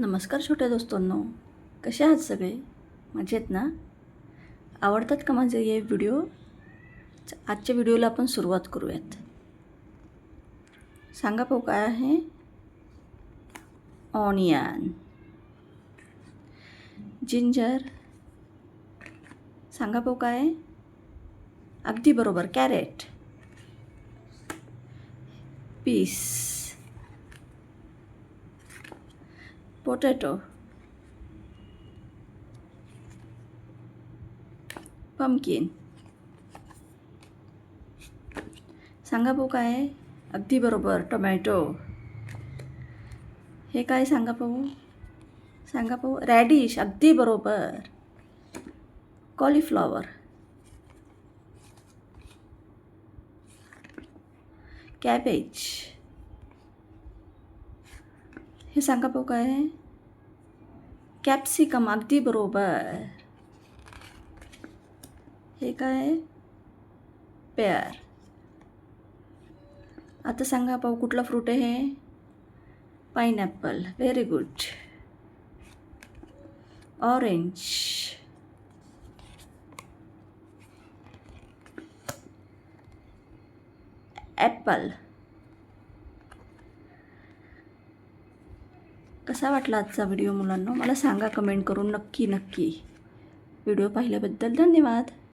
नमस्कार छोट्या दोस्तांनो, कसे आहात सगळे? मजेत ना? आवडतात का माझे हे व्हिडिओ? आजच्या व्हिडिओला आपण सुरुवात करूयात. सांगा पाहू काय आहे? ऑनियन. जिंजर. सांगा पाहू काय आहे? अगदी बरोबर, कॅरेट. पीस. पोटॅटो. पंपकिन. सांगा पाहू काय आहे? अगदी बरोबर, टोमॅटो. हे काय सांगा पाहू? सांगा पाहू. रॅडिश. अगदी बरोबर. कॉलीफ्लॉवर. कॅबेज. हे सांगा पाहू काय आहे? कॅप्सिकम. अगदी बरोबर. हे काय आहे? पेअर. आता सांगा पाहू कुठला फ्रूट आहे हे? Pineapple. Very good. Orange. Apple. कसा वाटला आजचा व्हिडिओ मुलांनो? मला सांगा कमेंट करून नक्की. व्हिडिओ पाहिल्याबद्दल धन्यवाद.